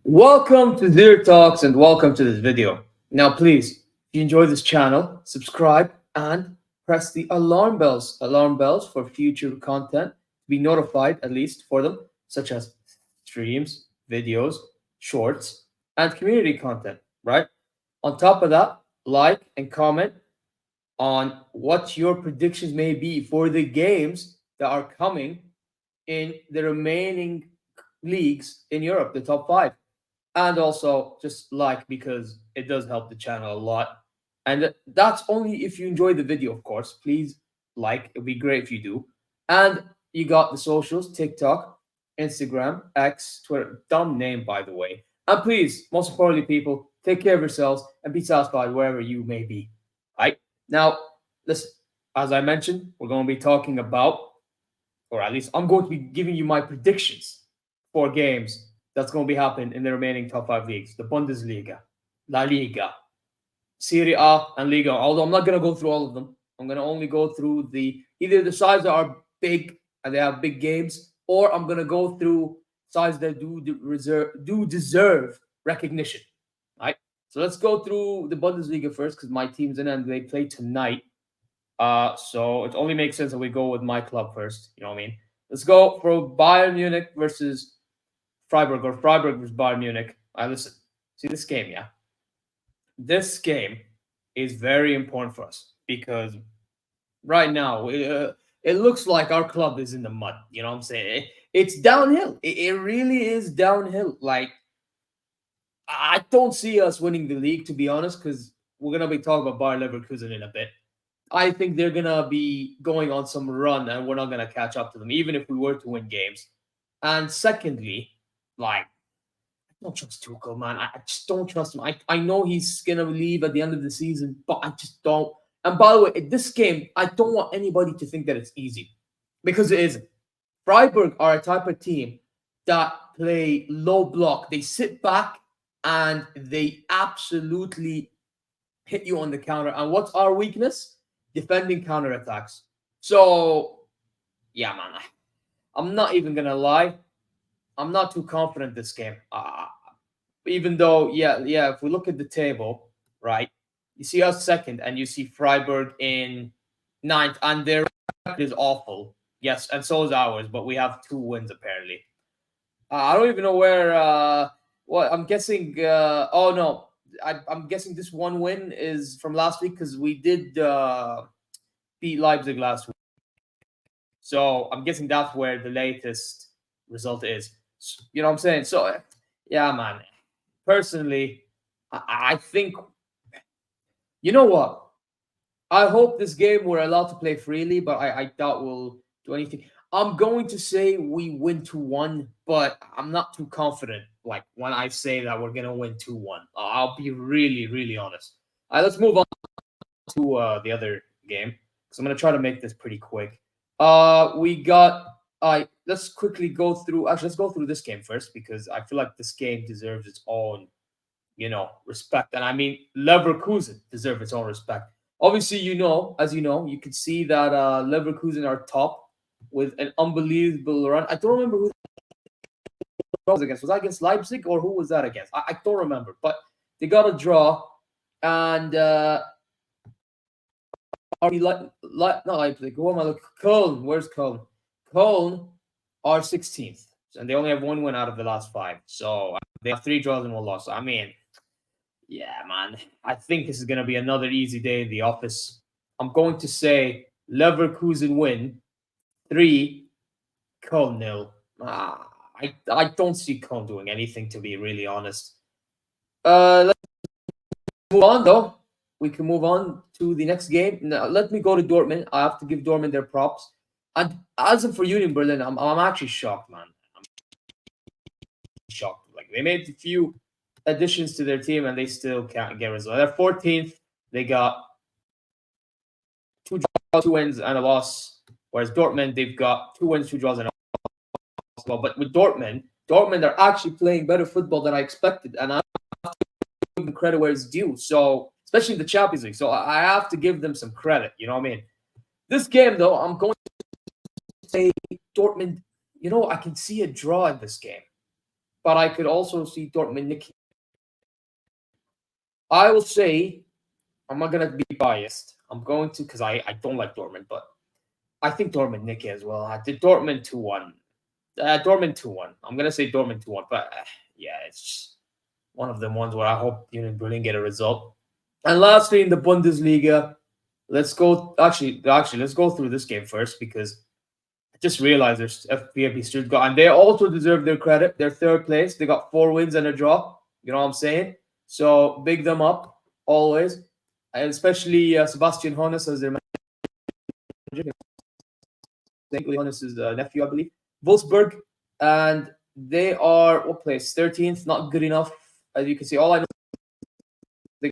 Welcome to ZeerTalks and welcome to this video. Now, please, if you enjoy this channel, subscribe and press the alarm bells for future content to be notified at least for them, such as streams, videos, shorts, and community content, right? On top of that, like and comment on what your predictions may be for the games that are coming in the remaining leagues in Europe, the top five. And also just like because it does help the channel a lot. And that's only if you enjoy the video, of course. Please like, it'd be great if you do. And you got the socials, TikTok, Instagram, X, Twitter. Dumb name, by the way. And please, most importantly, people, take care of yourselves and be satisfied wherever you may be. Right? Now, listen, as I mentioned, we're going to be talking about, or at least I'm going to be giving you my predictions for games that's going to be happening in the remaining top five leagues: the Bundesliga, La Liga, Serie A, and Liga. Although I'm not going to go through all of them, I'm going to only go through the either the sides that are big and they have big games, or I'm going to go through sides that do deserve recognition. Right. So let's go through the Bundesliga first because my team's in and they play tonight. So it only makes sense that we go with my club first. You know what I mean? Let's go for Bayern Munich versus Freiburg, or Freiburg versus Bayern Munich. Listen, see this game, yeah? This game is very important for us because right now it looks like our club is in the mud. You know what I'm saying? It's downhill. It really is downhill. Like, I don't see us winning the league, to be honest, because we're going to be talking about Bayer Leverkusen in a bit. I think they're going to be going on some run and we're not going to catch up to them, even if we were to win games. And secondly, like, don't trust Tuchel, man. I just don't trust him. I know he's gonna leave at the end of the season, but I just don't. And by the way, in this game, I don't want anybody to think that it's easy because it isn't. Freiburg are a type of team that play low block. They sit back and they absolutely hit you on the counter. And what's our weakness? Defending counterattacks. So, yeah, man. I'm not even gonna lie. I'm not too confident this game. Even though, yeah, if we look at the table, right, you see us second and you see Freiburg in ninth, and their record is awful. Yes, and so is ours, but we have two wins apparently. I don't even know where. What I'm guessing. Oh no, I'm guessing this one win is from last week because we did beat Leipzig last week. So I'm guessing that's where the latest result is. You know what I'm saying? So yeah, man. Personally, I think, you know what? I hope this game we're allowed to play freely, but I doubt we'll do anything. I'm going to say we win 2-1, but I'm not too confident. Like when I say that we're gonna win 2-1, I'll be really, really honest. All right, let's move on to the other game because I'm gonna try to make this pretty quick. We got. Let's quickly go through. Actually, let's go through this game first because I feel like this game deserves its own, respect. And I mean, Leverkusen deserve its own respect. Obviously, as you know, you can see that Leverkusen are top with an unbelievable run. I don't remember who that was against. Was that against Leipzig or who was that against? I don't remember, but they got a draw, and not Leipzig. Who am I looking? Köln. Where's Köln? Köln are 16th, and they only have one win out of the last five. So they have three draws and one loss. I mean, yeah, man. I think this is going to be another easy day in the office. I'm going to say Leverkusen win 3, Köln nil. I don't see Köln doing anything, to be really honest. Let's move on, though. We can move on to the next game. Now, let me go to Dortmund. I have to give Dortmund their props. And as for Union Berlin, I'm actually shocked, man. I'm shocked. Like, they made a few additions to their team and they still can't get results. They're 14th. They got 2 draws, 2 wins, and a loss. Whereas Dortmund, they've got 2 wins, 2 draws, and a loss. But with Dortmund are actually playing better football than I expected, and I have to give them credit where it's due. So, especially in the Champions League. So I have to give them some credit. You know what I mean? This game, though, I'm going to say Dortmund. I can see a draw in this game. but I could also see Dortmund nicking. I will say, I'm not going to be biased. I'm going to, because I don't like Dortmund, but I think Dortmund nick it as well. I did Dortmund 2-1. Dortmund 2-1. I'm going to say Dortmund 2-1, but yeah, it's just one of them ones where I hope Union Berlin get a result. And lastly, in the Bundesliga, let's go. Actually, let's go through this game first because I just realized there's FBFB Stuttgart, and they also deserve their credit. They're third place. They got 4 wins and a draw. You know what I'm saying? So big them up always, and especially Sebastian Hoeneß as their manager. Hoeneß's nephew, I believe. Wolfsburg, and they are what place? 13th. Not good enough, as you can see. All I know, they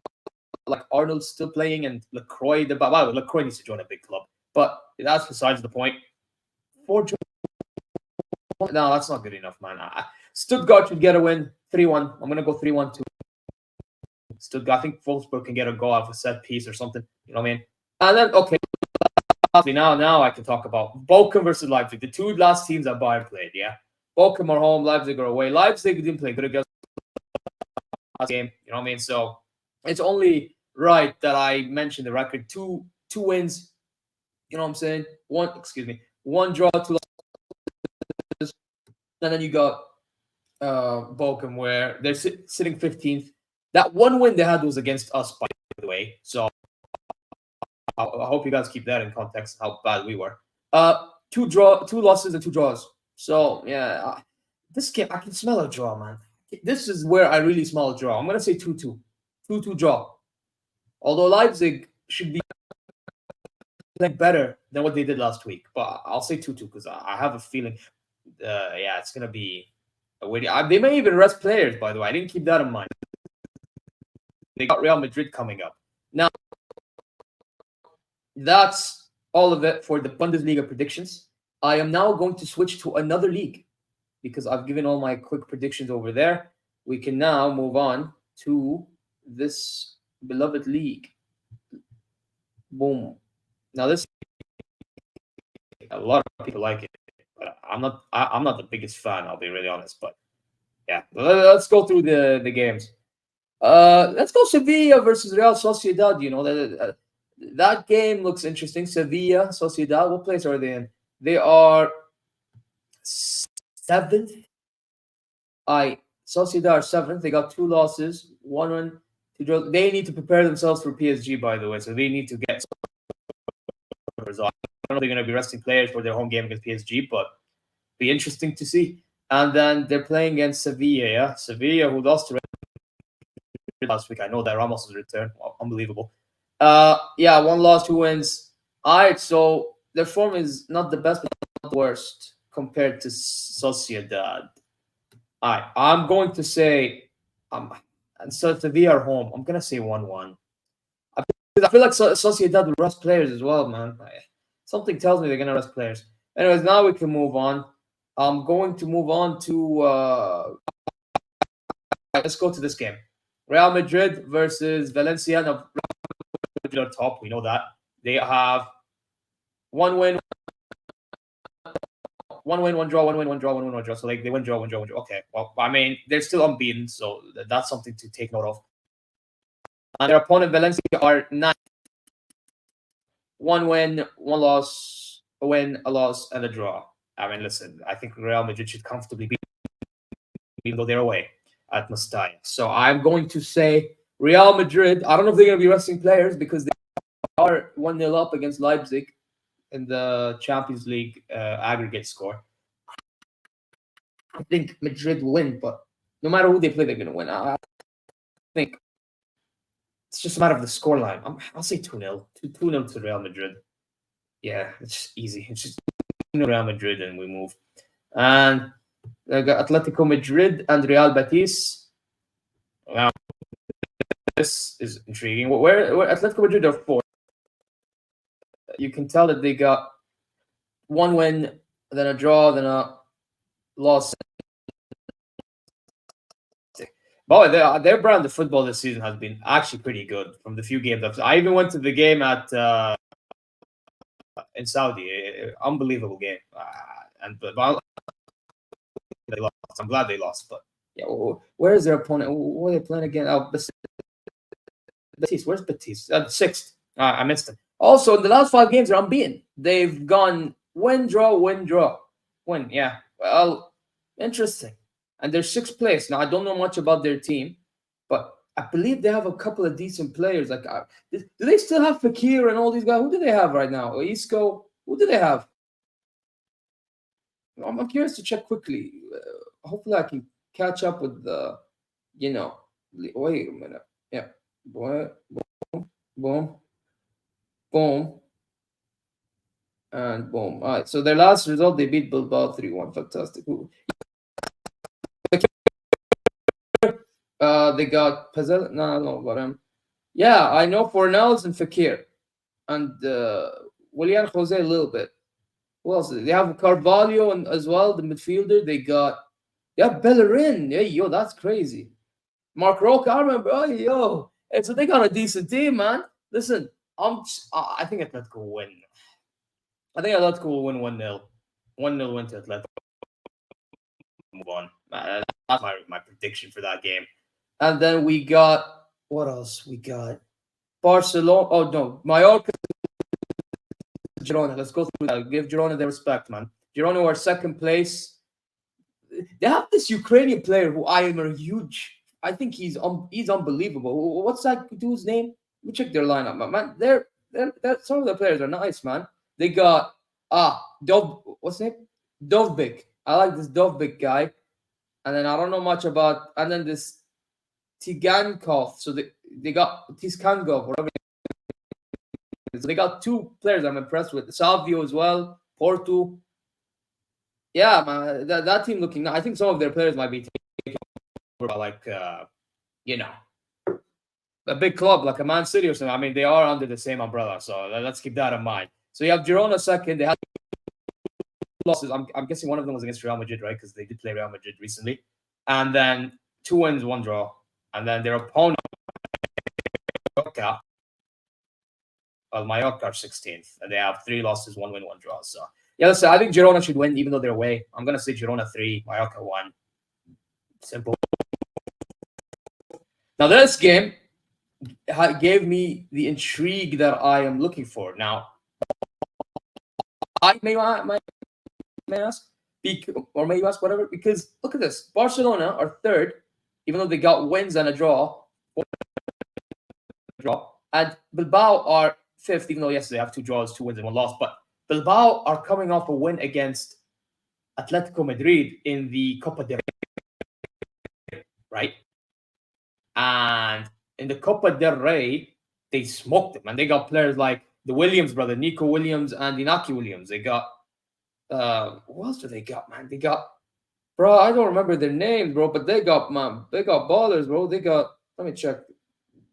like Arnold's still playing, and Lacroix. Wow, Lacroix needs to join a big club, but that's besides the point. No, that's not good enough, man. Stuttgart should get a win, 3-1. I'm gonna go 3-1 to Stuttgart. I think Wolfsburg can get a goal off a set piece or something. You know what I mean? And then okay, now I can talk about Bochum versus Leipzig, the 2 last teams that Bayern played. Yeah, Bochum are home, Leipzig are away. Leipzig didn't play good against last game. You know what I mean? So it's only right that I mention the record: two wins. You know what I'm saying? One draw, 2 losses, and then you got Bochum where they're sitting 15th. That 1 win they had was against us, by the way. So I hope you guys keep that in context how bad we were. 2 losses and 2 draws. So yeah, this game I can smell a draw, man. This is where I really smell a draw. I'm gonna say 2-2, 2-2 draw. Although Leipzig should be playing better than what they did last week, but I'll say 2-2 because I have a feeling, yeah, it's gonna be a way. They may even rest players, by the way. I didn't keep that in mind. They got Real Madrid coming up. Now, that's all of it for the Bundesliga predictions. I am now going to switch to another league because I've given all my quick predictions over there. We can now move on to this beloved league. Boom. Now this, a lot of people like it, but I'm not the biggest fan. I'll be really honest, but yeah, let's go through the games. Let's go Sevilla versus Real Sociedad. You know that game looks interesting. Sevilla, Sociedad. What place are they in? They are 7th. Sociedad are 7th. They got 2 losses, 1 win, 2 draws. They need to prepare themselves for PSG, by the way. So they need to get some result. I don't know if they're going to be resting players for their home game against PSG, but be interesting to see. And then they're playing against Sevilla. Yeah, Sevilla, who lost to last week. I know that Ramos' return. Wow, unbelievable. Yeah, 1 loss, 2 wins. All right, so their form is not the best, but not the worst compared to Sociedad. All right, I'm going to say, and so Sevilla are home. I'm gonna say 1-1. I feel like Sociedad will rest players as well, man. Something tells me they're gonna rest players. Anyways, now we can move on. I'm going to move on to. Let's go to this game. Real Madrid versus Valencia. Now, Real Madrid are top. We know that. They have 1 win, 1 draw, 1 win, 1 draw, 1 win, 1 draw. So like they win, draw, 1 draw, 1 draw. Okay. Well, I mean, they're still unbeaten, so that's something to take note of. And their opponent Valencia are 9th. 1 win, 1 loss, a win, a loss, and a draw. I mean, listen, I think Real Madrid should comfortably beat, even though they're away at Mestalla. So I'm going to say Real Madrid. I don't know if they're going to be resting players because they are 1-0 up against Leipzig in the Champions League aggregate score. I think Madrid will win, but no matter who they play, they're going to win. I think it's just a matter of the scoreline. I'll say 2-0. 2-0 to Real Madrid. Yeah, it's just easy. It's just Real Madrid and we move. And they got Atletico Madrid and Real Betis. Now, this is intriguing. Where Atletico Madrid are 4th. You can tell that they got 1 win, then a draw, then a loss. But their brand of football this season has been actually pretty good from the few games. I even went to the game at in Saudi. Unbelievable game. But they lost. I'm glad they lost, but Yeah, where is their opponent? Who are they playing again? Oh, Betis. Where's Betis? Sixth. I missed it. Also, in the last 5 games, they're unbeaten. They've gone win, draw, win, draw, win. Yeah. Well, interesting. And they're sixth place. Now, I don't know much about their team, but I believe they have a couple of decent players. Like, do they still have Fakir and all these guys? Who do they have right now? Isco? Who do they have? I'm curious to check quickly. Hopefully, I can catch up with the, you know, wait a minute. Yeah. What? Boom, boom, and boom. All right. So their last result, they beat Bilbao 3-1. Fantastic. They got Pazel. No, but yeah, I know Fornals and Fakir, and Willian Jose a little bit. Who else? They have Carvalho and as well, the midfielder. They got Bellerin. Hey, yo, that's crazy. Mark Roca, I remember. Oh, yo, hey, so they got a decent team, man. Listen, I think Atletico will win. I think Atletico will win 1-0. 1-0 win to Atletico. Move on. That's my prediction for that game. And then we got what else? We got Barcelona. Oh no, Mallorca, Girona. Let's go through that. Give Girona their respect, man. Girona are second place. They have this Ukrainian player who I am a huge. I think he's unbelievable. What's that dude's name? Let me check their lineup, man. They're some of the players are nice, man. They got what's his name? Dovbik. I like this Dovbik guy. And then I don't know much about and then this Tigankov. So they got Tiskangov, whatever. So they got two players I'm impressed with. Savio as well, Porto. Yeah, man, that team looking. I think some of their players might be taken over by like you know, a big club like a Man City or something. I mean, they are under the same umbrella, so let's keep that in mind. So you have Girona second. They had losses. I'm guessing one of them was against Real Madrid, right? Because they did play Real Madrid recently, and then 2 wins, 1 draw, and then their opponent Mallorca, Mallorca are 16th, and they have 3 losses, 1 win, 1 draw. So yeah, listen, I think Girona should win, even though they're away. I'm gonna say Girona 3, Mallorca 1. Simple. Now this game gave me the intrigue that I am looking for. Now, I may ask, or may you ask whatever, because look at this. Barcelona are third, even though they got wins and a draw. And Bilbao are fifth, even though yes, they have 2 draws, 2 wins, and 1 loss. But Bilbao are coming off a win against Atletico Madrid in the Copa del Rey, right? And in the Copa del Rey, they smoked them, and they got players like the Williams brother, Nico Williams and Inaki Williams. They got who else do they got, man? They got bro, I don't remember their names, bro, but they got ballers, bro. They got let me check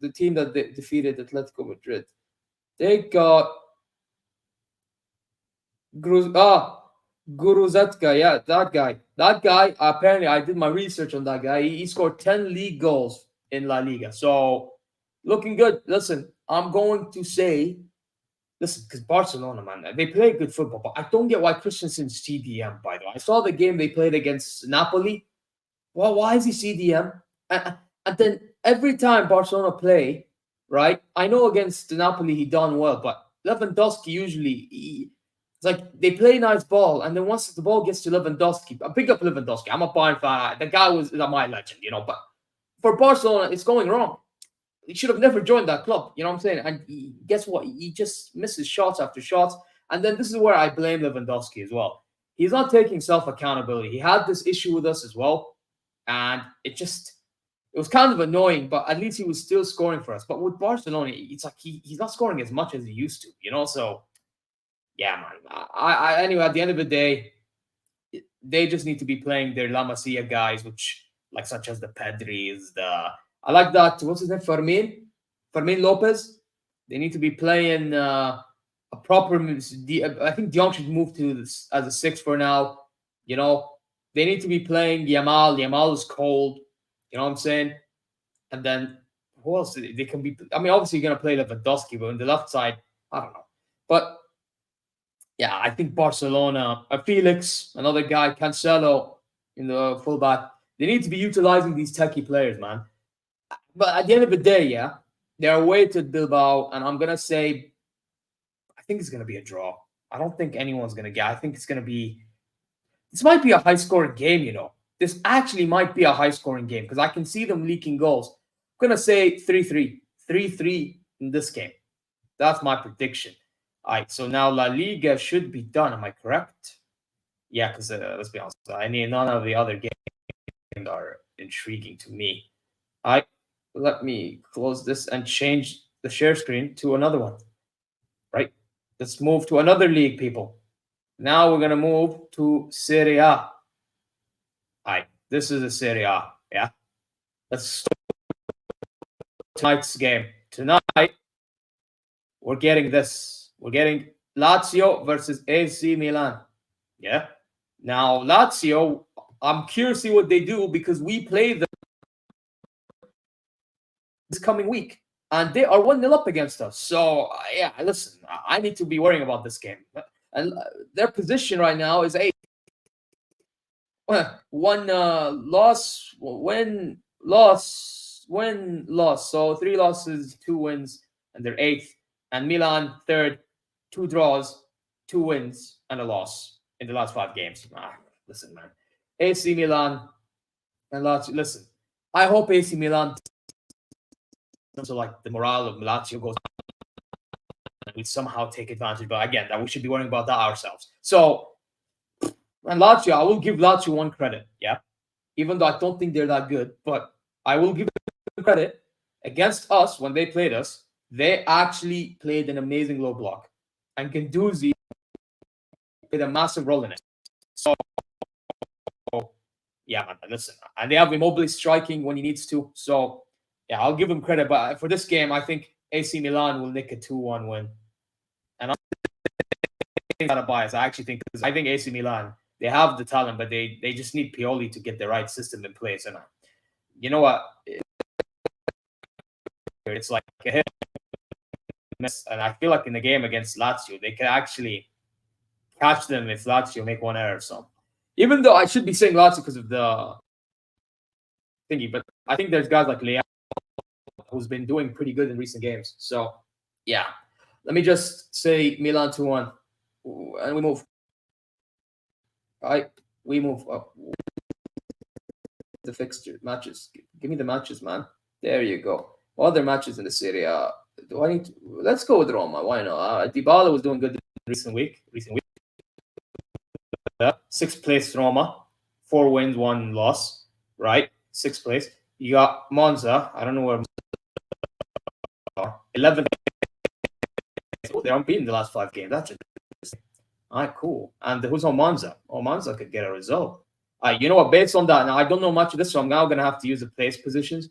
the team that they defeated Atletico Madrid. They got Guruzetka, yeah, that guy. That guy, apparently, I did my research on that guy. He scored 10 league goals in La Liga. So, looking good. Listen, I'm going to say, listen, because Barcelona, man, they play good football, but I don't get why Christensen's CDM, by the way. I saw the game they played against Napoli. Well, why is he CDM? And then every time Barcelona play, right? I know against Napoli he done well, but Lewandowski usually it's like they play nice ball, and then once the ball gets to Lewandowski, I pick up Lewandowski. I'm a Bayern fan. The guy was my legend, you know. But for Barcelona, it's going wrong. He should have never joined that club. You know what I'm saying? And guess what? He just misses shots after shots. And then this is where I blame Lewandowski as well. He's not taking self accountability. He had this issue with us as well, and it was kind of annoying. But at least he was still scoring for us. But with Barcelona, it's like he's not scoring as much as he used to. You know, so. Yeah, man. Anyway, at the end of the day, they just need to be playing their La Masia guys, which like such as the Pedris, I like that. What's his name? Fermin Lopez. They need to be playing a proper. I think Dion should move to this as a 6 for now. You know, they need to be playing Yamal. Yamal is cold. You know what I'm saying? And then who else? They can be. I mean, obviously you're gonna play Lewandowski, but on the left side, I don't know. But yeah, I think Barcelona, Felix, another guy, Cancelo in the fullback. They need to be utilizing these techie players, man. But at the end of the day, yeah, they're away to Bilbao, and I'm gonna say, I think it's gonna be a draw. I don't think anyone's gonna get. I think it's gonna be. This might be a high-scoring game. This actually might be a high-scoring game because I can see them leaking goals. I'm gonna say 3-3, 3-3 in this game. That's my prediction. All right, so now La Liga should be done. Am I correct? Yeah, because let's be honest, none of the other games are intriguing to me. All right, let me close this and change the share screen to another one. Right, let's move to another league, people. Now we're gonna move to Serie A. All right, this is a Serie A. Yeah, let's start tonight's game. Tonight, we're getting this. We're getting Lazio versus AC Milan. Yeah. Now, Lazio, I'm curious to see what they do because we play them this coming week. And they are 1-0 up against us. So, yeah, listen, I need to be worrying about this game. And their position right now is 8. One loss, win, loss, win, loss. So 3 losses, 2 wins, and they're 8th. And Milan, 3rd, 2 draws, 2 wins, and a loss in the last 5 games. Listen, man. AC Milan and Lazio. Listen, I hope AC Milan, so like the morale of Lazio goes down and we somehow take advantage. But again, that we should be worrying about that ourselves. So, and Lazio, I will give Lazio one credit, yeah? Even though I don't think they're that good, but I will give them credit. Against us, when they played us, they actually played an amazing low block. And Guendouzi played a massive role in it. So, yeah, man, listen. And they have Immobile striking when he needs to. So, yeah, I'll give him credit. But for this game, I think AC Milan will nick a 2-1 win. And I'm not a bias. I actually think AC Milan, they have the talent, but they just need Pioli to get the right system in place. And you know what? It's like a hit miss. And I feel like in the game against Lazio, they can actually catch them if Lazio make one error. So even though I should be saying Lazio because of the thingy, but I think there's guys like Leao who's been doing pretty good in recent games. So yeah, let me just say Milan 2-1, and we move. All right, we move up. The fixture matches. Give me the matches, man. There you go. Other matches in the Serie A. Do I need to? Let's go with Roma. Why not? Dybala was doing good in recent week. 6th place Roma, 4 wins, 1 loss. Right, 6th place. You got Monza. I don't know where. 11th. They're unbeaten the last 5 games. That's interesting. All right, cool. And who's on Monza? Oh, Monza could get a result. You know what? Based on that, now I don't know much of this, so I'm now gonna have to use the place positions.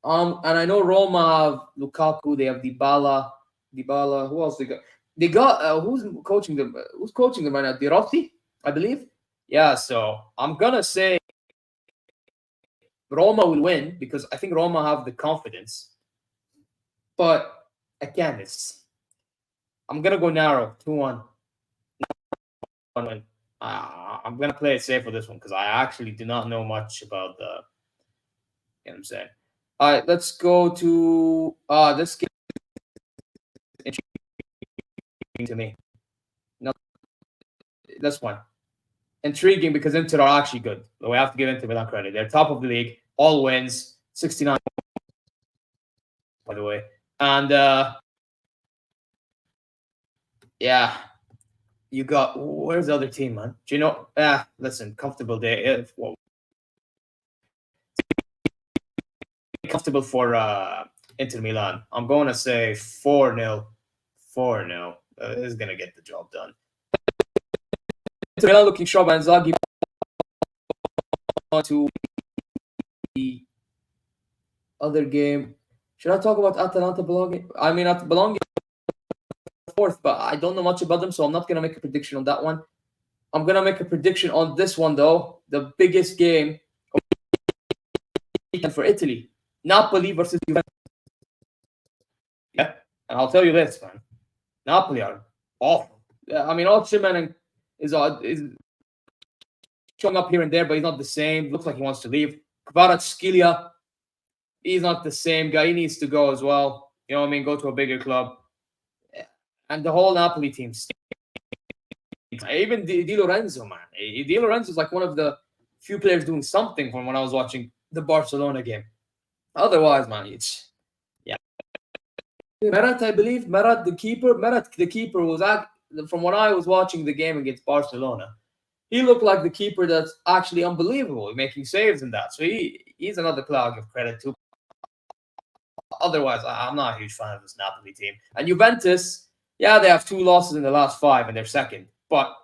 And I know Roma have Lukaku. They have Dybala. Who else they got? They got who's coaching them? Who's coaching them right now? De Rossi, I believe. Yeah. So I'm gonna say Roma will win because I think Roma have the confidence. But again, I'm gonna go narrow, 2-1. I'm gonna play it safe for this one because I actually do not know much about the. You know what I'm saying? All right, let's go to this game. Intriguing to me. No, this one intriguing because Inter are actually good. We have to give Inter Milan credit. They're top of the league, all wins, 69. By the way, and yeah. You got where's the other team, man? Do you know? Listen, comfortable day. Comfortable for Inter Milan. I'm going to say 4-0. 4-0. This is gonna get the job done. Inter Milan looking sharp. And Inzaghi to the other game. Should I talk about Atalanta belonging? I mean, belonging 4th, but I don't know much about them, so I'm not going to make a prediction on that one. I'm going to make a prediction on this one, though. The biggest game for Italy. Napoli versus Juventus. Yeah, and I'll tell you this, man. Napoli are awful. I mean, is showing up here and there, but he's not the same. Looks like he wants to leave. Kvaratskhelia, he's not the same guy. He needs to go as well. You know what I mean? Go to a bigger club. And the whole Napoli team stinks. Even Di Lorenzo, man. Di Lorenzo is like one of the few players doing something from when I was watching the Barcelona game. Otherwise, man, it's yeah. Merat, I believe Merat, the keeper. Merat, the keeper was from when I was watching the game against Barcelona. He looked like the keeper that's actually unbelievable, making saves and that. So he's another player I'll give credit to. Otherwise, I'm not a huge fan of this Napoli team. And Juventus, yeah, they have 2 losses in the last 5 and they're second. But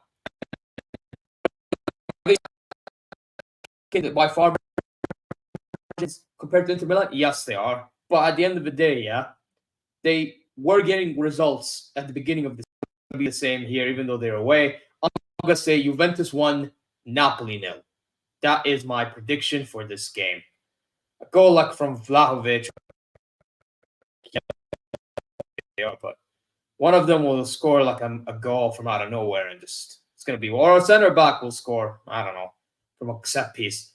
by far compared to Inter Milan, yes, they are. But at the end of the day, yeah, they were getting results at the beginning of the season. It'll be the same here, even though they're away. I'm gonna say Juventus 1, Napoli 0. That is my prediction for this game. A goal like from Vlahovic. Yeah, but one of them will score like a goal from out of nowhere, and just it's gonna be, or a center back will score. I don't know, from a set piece.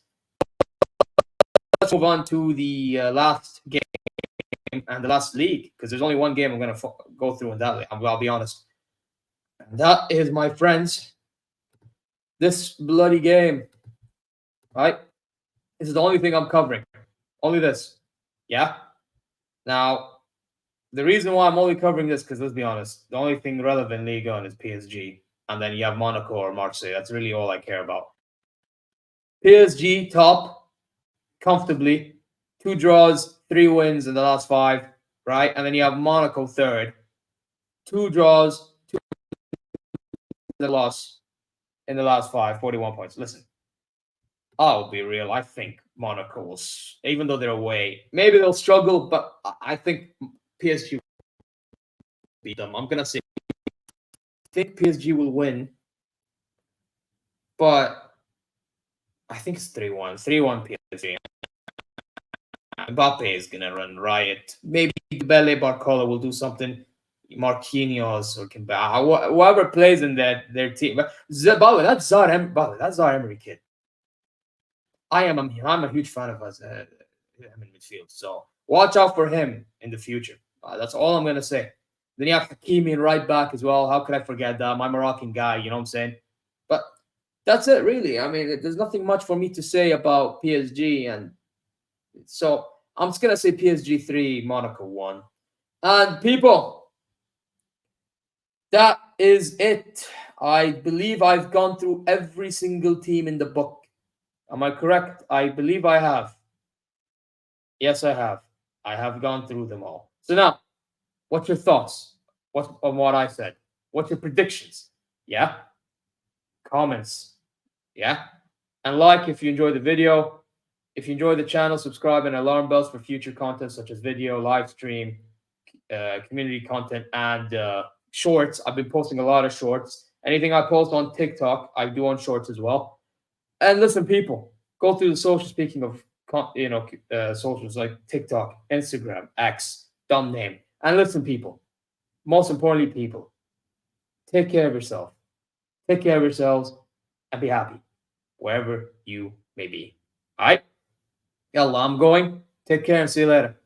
Let's move on to the last game and the last league, because there's only one game I'm gonna go through in that league. I'll be honest. And that is, my friends, this bloody game. Right? This is the only thing I'm covering. Only this. Yeah. Now, the reason why I'm only covering this, because let's be honest, the only thing relevant in Ligue 1 is PSG. And then you have Monaco or Marseille. That's really all I care about. PSG top, comfortably. 2 draws, 3 wins in the last 5. Right? And then you have Monaco third. 2 draws, 2 loss in the last 5, 41 points. Listen, I'll be real. I think Monaco will, even though they're away, maybe they'll struggle, but I think PSG will beat them. I'm gonna say I think PSG will win, but I think it's 3-1. 3-1 PSG. Mbappe is gonna run riot. Maybe Bele Barcola will do something. Marquinhos or whoever plays in their team. But that's Zaire Emery kid. I'm a huge fan of us him in midfield. So watch out for him in the future. That's all I'm gonna say. Then you have Hakimi in right back as well. How could I forget that? My Moroccan guy, you know what I'm saying? But that's it, really. I mean, there's nothing much for me to say about PSG, and so I'm just gonna say PSG 3, Monaco 1. And people, that is it. I believe I've gone through every single team in the book. Am I correct? I believe I have. Yes, I have. I have gone through them all. So now, what's your thoughts on what I said? What's your predictions? Yeah? Comments? Yeah? And like if you enjoyed the video. If you enjoy the channel, subscribe and alarm bells for future content such as video, live stream, community content, and shorts. I've been posting a lot of shorts. Anything I post on TikTok, I do on shorts as well. And listen, people, go through the social. Speaking of, socials like TikTok, Instagram, X, dumb name. And listen, people, most importantly, people, take care of yourself. Take care of yourselves and be happy wherever you may be. All right? Yalla, I'm going. Take care and see you later.